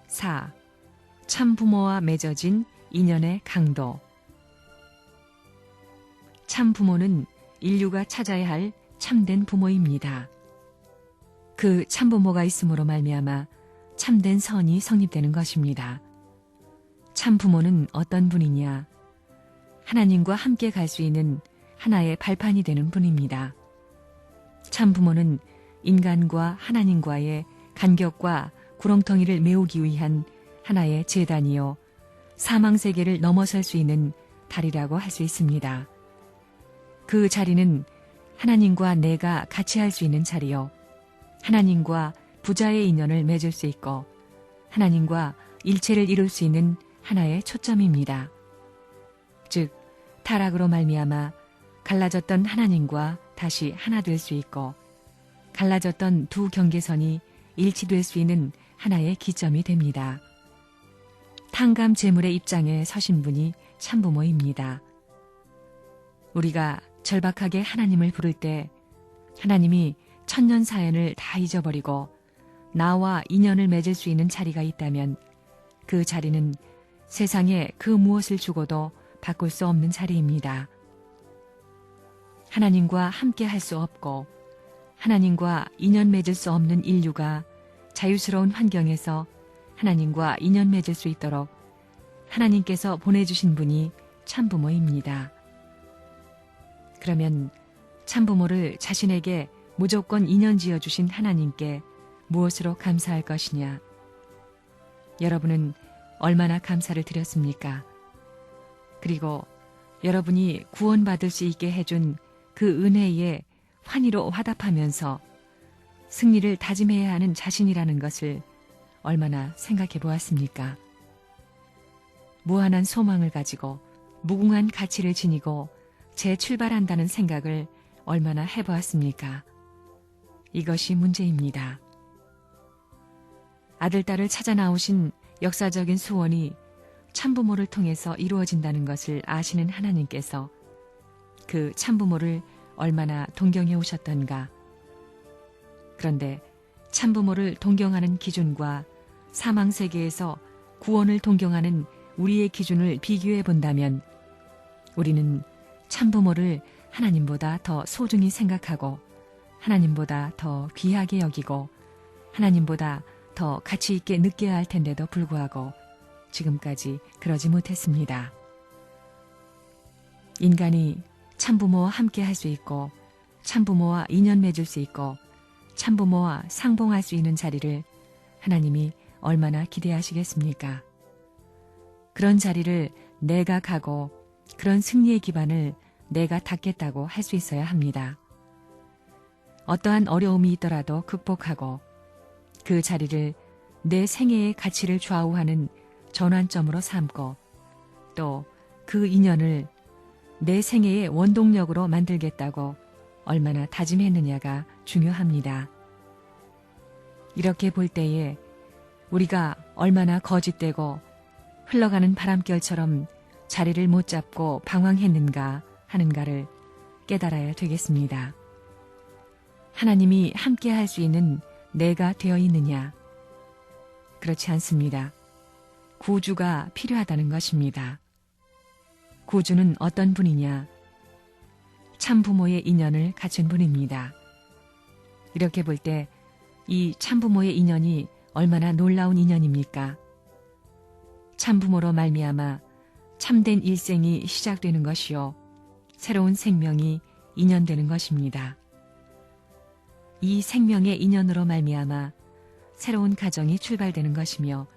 4. 참부모와 맺어진 인연의 강도. 참부모는 인류가 찾아야 할 참된 부모입니다. 그 참부모가 있음으로 말미암아 참된 선이 성립되는 것입니다. 참부모는 어떤 분이냐? 하나님과 함께 갈 수 있는 하나의 발판이 되는 분입니다. 참부모는 인간과 하나님과의 간격과 구렁텅이를 메우기 위한 하나의 제단이요, 사망세계를 넘어설 수 있는 다리라고 할 수 있습니다. 그 자리는 하나님과 내가 같이 할 수 있는 자리요, 하나님과 부자의 인연을 맺을 수 있고 하나님과 일체를 이룰 수 있는 하나의 초점입니다. 즉, 타락으로 말미암아 갈라졌던 하나님과 다시 하나 될 수 있고 갈라졌던 두 경계선이 일치될 수 있는 하나의 기점이 됩니다. 탕감 제물의 입장에 서신 분이 참부모입니다. 우리가 절박하게 하나님을 부를 때 하나님이 천년 사연을 다 잊어버리고 나와 인연을 맺을 수 있는 자리가 있다면 그 자리는 세상에 그 무엇을 주고도 바꿀 수 없는 자리입니다. 하나님과 함께 할 수 없고 하나님과 인연 맺을 수 없는 인류가 자유스러운 환경에서 하나님과 인연 맺을 수 있도록 하나님께서 보내주신 분이 참부모입니다. 그러면 참부모를 자신에게 무조건 인연 지어주신 하나님께 무엇으로 감사할 것이냐? 여러분은 얼마나 감사를 드렸습니까? 그리고 여러분이 구원받을 수 있게 해준 그 은혜에 환희로 화답하면서 승리를 다짐해야 하는 자신이라는 것을 얼마나 생각해 보았습니까? 무한한 소망을 가지고 무궁한 가치를 지니고 재출발한다는 생각을 얼마나 해보았습니까? 이것이 문제입니다. 아들, 딸을 찾아 나오신 역사적인 소원이 참부모를 통해서 이루어진다는 것을 아시는 하나님께서 그 참부모를 얼마나 동경해 오셨던가. 그런데 참부모를 동경하는 기준과 사망세계에서 구원을 동경하는 우리의 기준을 비교해 본다면 우리는 참부모를 하나님보다 더 소중히 생각하고 하나님보다 더 귀하게 여기고 하나님보다 더 가치 있게 느껴야 할 텐데도 불구하고 지금까지 그러지 못했습니다. 인간이 참부모와 함께 할 수 있고 참부모와 인연 맺을 수 있고 참부모와 상봉할 수 있는 자리를 하나님이 얼마나 기대하시겠습니까? 그런 자리를 내가 가고 그런 승리의 기반을 내가 닦겠다고 할 수 있어야 합니다. 어떠한 어려움이 있더라도 극복하고 그 자리를 내 생애의 가치를 좌우하는 전환점으로 삼고 또 그 인연을 내 생애의 원동력으로 만들겠다고 얼마나 다짐했느냐가 중요합니다. 이렇게 볼 때에 우리가 얼마나 거짓되고 흘러가는 바람결처럼 자리를 못 잡고 방황했는가 하는가를 깨달아야 되겠습니다. 하나님이 함께 할 수 있는 내가 되어 있느냐? 그렇지 않습니다. 구주가 필요하다는 것입니다. 구주는 어떤 분이냐? 참부모의 인연을 갖춘 분입니다. 이렇게 볼 때 이 참부모의 인연이 얼마나 놀라운 인연입니까? 참부모로 말미암아 참된 일생이 시작되는 것이요, 새로운 생명이 인연되는 것입니다. 이 생명의 인연으로 말미암아 새로운 가정이 출발되는 것이며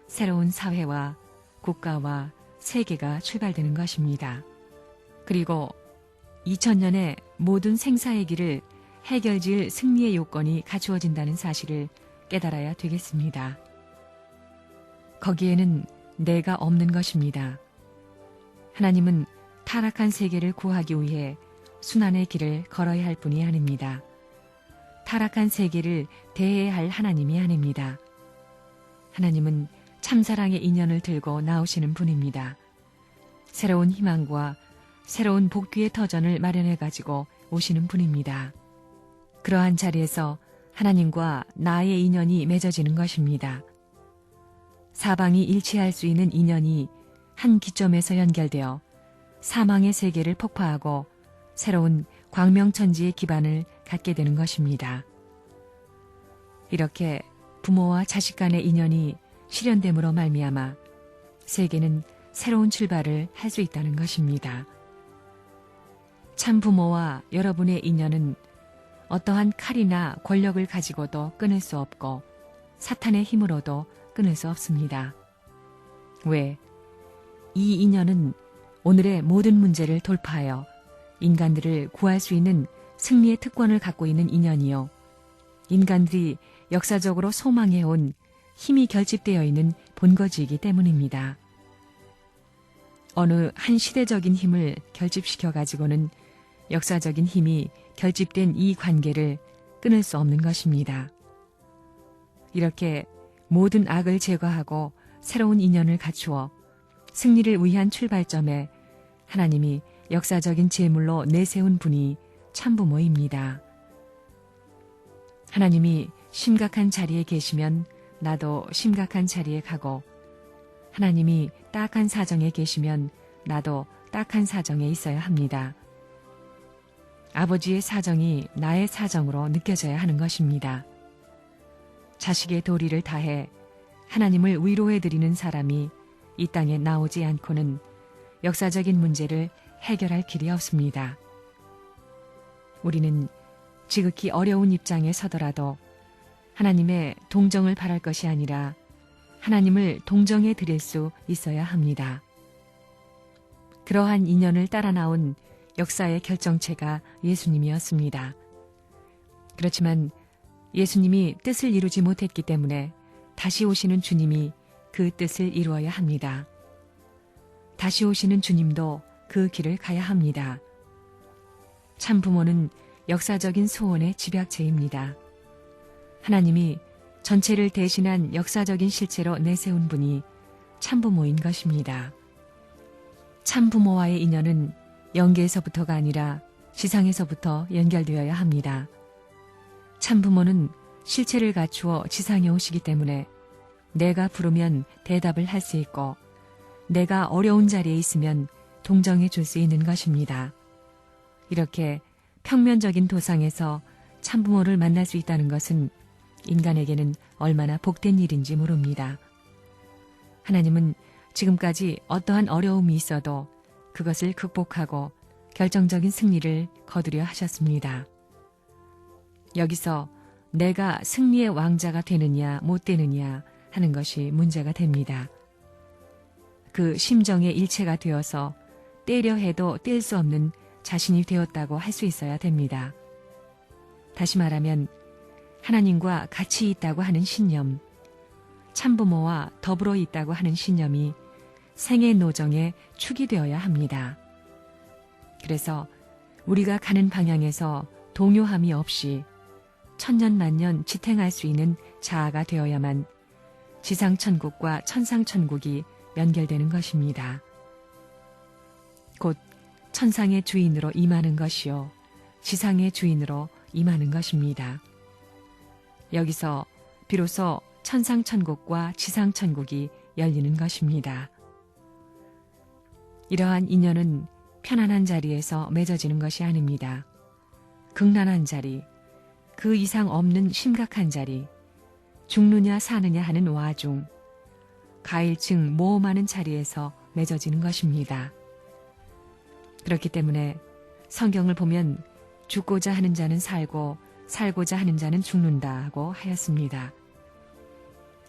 새로운 사회와 국가와 세계가 출발되는 것입니다. 그리고 2000년의 모든 생사의 길을 해결지을 승리의 요건이 갖추어진다는 사실을 깨달아야 되겠습니다. 거기에는 내가 없는 것입니다. 하나님은 타락한 세계를 구하기 위해 순환의 길을 걸어야 할 분이 아닙니다. 타락한 세계를 대해야 할 하나님이 아닙니다. 하나님은 참사랑의 인연을 들고 나오시는 분입니다. 새로운 희망과 새로운 복귀의 터전을 마련해가지고 오시는 분입니다. 그러한 자리에서 하나님과 나의 인연이 맺어지는 것입니다. 사방이 일치할 수 있는 인연이 한 기점에서 연결되어 사망의 세계를 폭파하고 새로운 광명천지의 기반을 갖게 되는 것입니다. 이렇게 부모와 자식 간의 인연이 실현됨으로 말미암아 세계는 새로운 출발을 할 수 있다는 것입니다. 참 부모와 여러분의 인연은 어떠한 칼이나 권력을 가지고도 끊을 수 없고 사탄의 힘으로도 끊을 수 없습니다. 왜? 이 인연은 오늘의 모든 문제를 돌파하여 인간들을 구할 수 있는 승리의 특권을 갖고 있는 인연이요. 인간들이 역사적으로 소망해온 힘이 결집되어 있는 본거지이기 때문입니다. 어느 한 시대적인 힘을 결집시켜 가지고는 역사적인 힘이 결집된 이 관계를 끊을 수 없는 것입니다. 이렇게 모든 악을 제거하고 새로운 인연을 갖추어 승리를 위한 출발점에 하나님이 역사적인 제물로 내세운 분이 참부모입니다. 하나님이 심각한 자리에 계시면 나도 심각한 자리에 가고, 하나님이 딱한 사정에 계시면 나도 딱한 사정에 있어야 합니다. 아버지의 사정이 나의 사정으로 느껴져야 하는 것입니다. 자식의 도리를 다해 하나님을 위로해드리는 사람이 이 땅에 나오지 않고는 역사적인 문제를 해결할 길이 없습니다. 우리는 지극히 어려운 입장에 서더라도 하나님의 동정을 바랄 것이 아니라 하나님을 동정해 드릴 수 있어야 합니다. 그러한 인연을 따라 나온 역사의 결정체가 예수님이었습니다. 그렇지만 예수님이 뜻을 이루지 못했기 때문에 다시 오시는 주님이 그 뜻을 이루어야 합니다. 다시 오시는 주님도 그 길을 가야 합니다. 참 부모는 역사적인 소원의 집약체입니다. 하나님이 전체를 대신한 역사적인 실체로 내세운 분이 참부모인 것입니다. 참부모와의 인연은 영계에서부터가 아니라 지상에서부터 연결되어야 합니다. 참부모는 실체를 갖추어 지상에 오시기 때문에 내가 부르면 대답을 할 수 있고, 내가 어려운 자리에 있으면 동정해 줄 수 있는 것입니다. 이렇게 평면적인 도상에서 참부모를 만날 수 있다는 것은 인간에게는 얼마나 복된 일인지 모릅니다. 하나님은 지금까지 어떠한 어려움이 있어도 그것을 극복하고 결정적인 승리를 거두려 하셨습니다. 여기서 내가 승리의 왕자가 되느냐 못 되느냐 하는 것이 문제가 됩니다. 그 심정의 일체가 되어서 떼려 해도 뗄 수 없는 자신이 되었다고 할 수 있어야 됩니다. 다시 말하면 하나님과 같이 있다고 하는 신념, 참부모와 더불어 있다고 하는 신념이 생애 노정의 축이 되어야 합니다. 그래서 우리가 가는 방향에서 동요함이 없이 천년만년 지탱할 수 있는 자아가 되어야만 지상천국과 천상천국이 연결되는 것입니다. 곧 천상의 주인으로 임하는 것이요 지상의 주인으로 임하는 것입니다. 여기서 비로소 천상천국과 지상천국이 열리는 것입니다. 이러한 인연은 편안한 자리에서 맺어지는 것이 아닙니다. 극난한 자리, 그 이상 없는 심각한 자리, 죽느냐 사느냐 하는 와중, 가일층 모험하는 자리에서 맺어지는 것입니다. 그렇기 때문에 성경을 보면 죽고자 하는 자는 살고 살고자 하는 자는 죽는다고 하였습니다.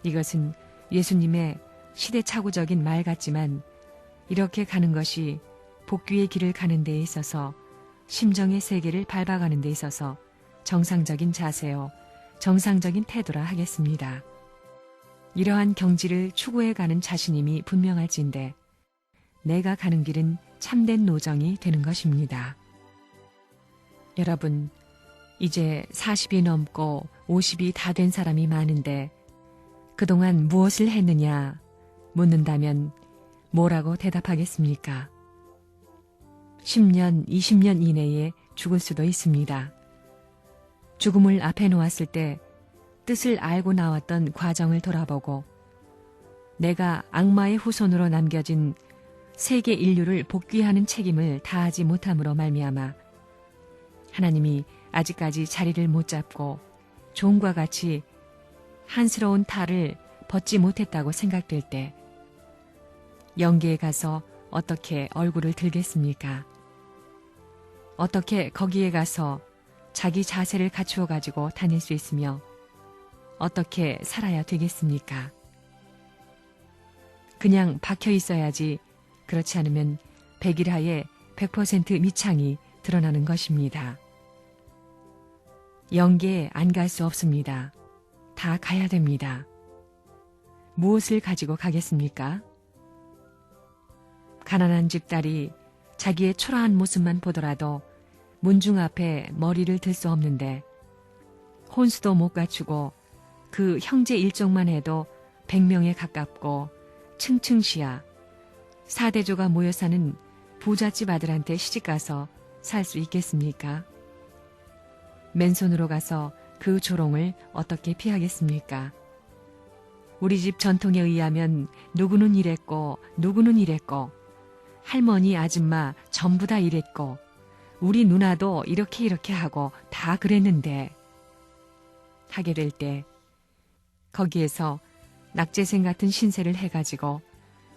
이것은 예수님의 시대착오적인 말 같지만 이렇게 가는 것이 복귀의 길을 가는 데 있어서 심정의 세계를 밟아가는 데 있어서 정상적인 자세요, 정상적인 태도라 하겠습니다. 이러한 경지를 추구해가는 자신임이 분명할진데 내가 가는 길은 참된 노정이 되는 것입니다. 여러분, 이제 40이 넘고 50이 다 된 사람이 많은데 그동안 무엇을 했느냐 묻는다면 뭐라고 대답하겠습니까? 10년, 20년 이내에 죽을 수도 있습니다. 죽음을 앞에 놓았을 때 뜻을 알고 나왔던 과정을 돌아보고 내가 악마의 후손으로 남겨진 세계 인류를 복귀하는 책임을 다하지 못함으로 말미암아 하나님이 아직까지 자리를 못 잡고 종과 같이 한스러운 탈을 벗지 못했다고 생각될 때 영계에 가서 어떻게 얼굴을 들겠습니까? 어떻게 거기에 가서 자기 자세를 갖추어 가지고 다닐 수 있으며 어떻게 살아야 되겠습니까? 그냥 박혀 있어야지 그렇지 않으면 백일하에 100% 미창이 드러나는 것입니다. 영계에 안 갈 수 없습니다. 다 가야 됩니다. 무엇을 가지고 가겠습니까? 가난한 집딸이 자기의 초라한 모습만 보더라도 문중 앞에 머리를 들 수 없는데 혼수도 못 갖추고 그 형제 일족만 해도 100명에 가깝고 층층시야 4대조가 모여 사는 부잣집 아들한테 시집가서 살 수 있겠습니까? 맨손으로 가서 그 조롱을 어떻게 피하겠습니까? 우리 집 전통에 의하면 누구는 이랬고 누구는 이랬고 할머니 아줌마 전부 다 이랬고 우리 누나도 이렇게 하고 다 그랬는데 하게 될 때 거기에서 낙제생 같은 신세를 해가지고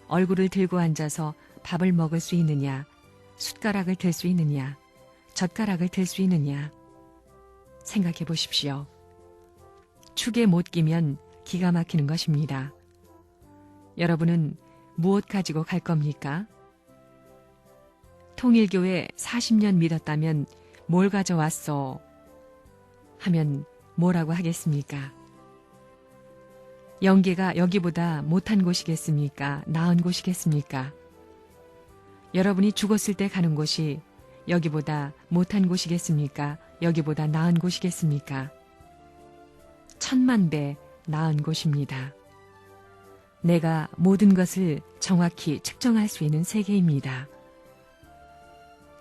얼굴을 들고 앉아서 밥을 먹을 수 있느냐, 숟가락을 들 수 있느냐, 젓가락을 들 수 있느냐 생각해 보십시오. 축에 못 끼면 기가 막히는 것입니다. 여러분은 무엇 가지고 갈 겁니까? 통일교회 40년 믿었다면 뭘 가져왔소? 하면 뭐라고 하겠습니까? 영계가 여기보다 못한 곳이겠습니까? 나은 곳이겠습니까? 여러분이 죽었을 때 가는 곳이 여기보다 못한 곳이겠습니까? 여기보다 나은 곳이겠습니까? 1000만 배 나은 곳입니다. 내가 모든 것을 정확히 측정할 수 있는 세계입니다.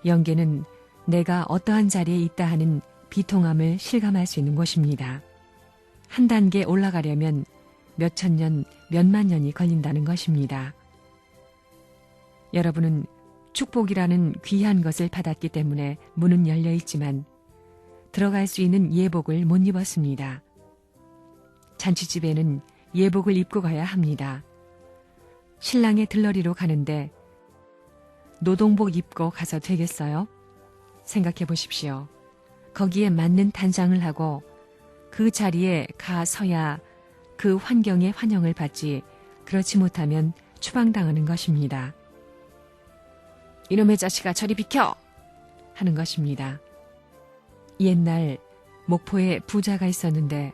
영계는 내가 어떠한 자리에 있다 하는 비통함을 실감할 수 있는 곳입니다. 한 단계 올라가려면 몇천 년, 몇만 년이 걸린다는 것입니다. 여러분은 축복이라는 귀한 것을 받았기 때문에 문은 열려 있지만 들어갈 수 있는 예복을 못 입었습니다. 잔치집에는 예복을 입고 가야 합니다. 신랑의 들러리로 가는데 노동복 입고 가서 되겠어요? 생각해 보십시오. 거기에 맞는 단장을 하고 그 자리에 가서야 그 환경의 환영을 받지 그렇지 못하면 추방당하는 것입니다. 이놈의 자식아 저리 비켜! 하는 것입니다. 옛날 목포에 부자가 있었는데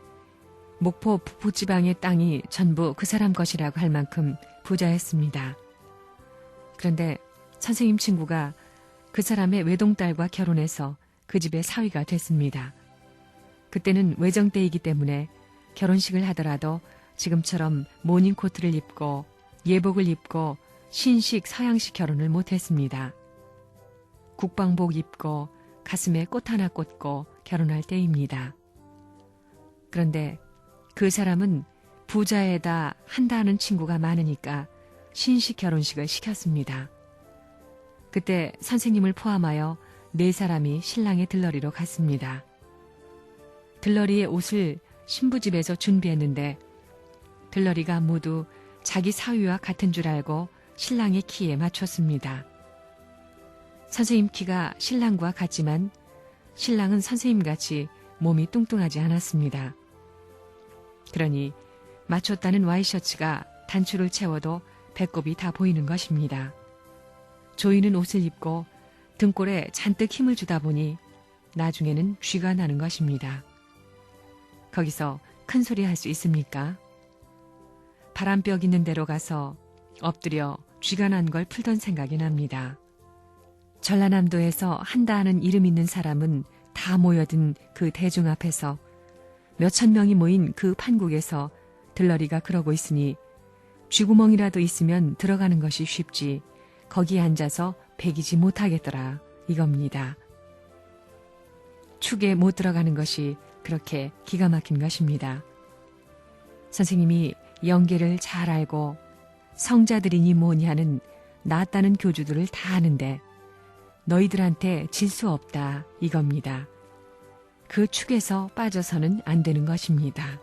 목포 북부지방의 땅이 전부 그 사람 것이라고 할 만큼 부자였습니다. 그런데 선생님 친구가 그 사람의 외동딸과 결혼해서 그 집의 사위가 됐습니다. 그때는 외정 때이기 때문에 결혼식을 하더라도 지금처럼 모닝코트를 입고 예복을 입고 신식 서양식 결혼을 못했습니다. 국방복 입고 가슴에 꽃 하나 꽂고 결혼할 때입니다. 그런데 그 사람은 부자에다 한다 하는 친구가 많으니까 신식 결혼식을 시켰습니다. 그때 선생님을 포함하여 4사람이 신랑의 들러리로 갔습니다. 들러리의 옷을 신부집에서 준비했는데 들러리가 모두 자기 사위와 같은 줄 알고 신랑의 키에 맞췄습니다. 선생님 키가 신랑과 같지만 신랑은 선생님같이 몸이 뚱뚱하지 않았습니다. 그러니 맞췄다는 와이셔츠가 단추를 채워도 배꼽이 다 보이는 것입니다. 조이는 옷을 입고 등골에 잔뜩 힘을 주다 보니 나중에는 쥐가 나는 것입니다. 거기서 큰 소리 할 수 있습니까? 바람벽 있는 데로 가서 엎드려 쥐가 난 걸 풀던 생각이 납니다. 전라남도에서 한다 하는 이름 있는 사람은 다 모여든 그 대중 앞에서 몇천 명이 모인 그 판국에서 들러리가 그러고 있으니 쥐구멍이라도 있으면 들어가는 것이 쉽지 거기에 앉아서 배기지 못하겠더라 이겁니다. 축에 못 들어가는 것이 그렇게 기가 막힌 것입니다. 선생님이 영계를 잘 알고 성자들이니 뭐니 하는 낫다는 교주들을 다 아는데 너희들한테 질 수 없다 이겁니다. 그 축에서 빠져서는 안 되는 것입니다.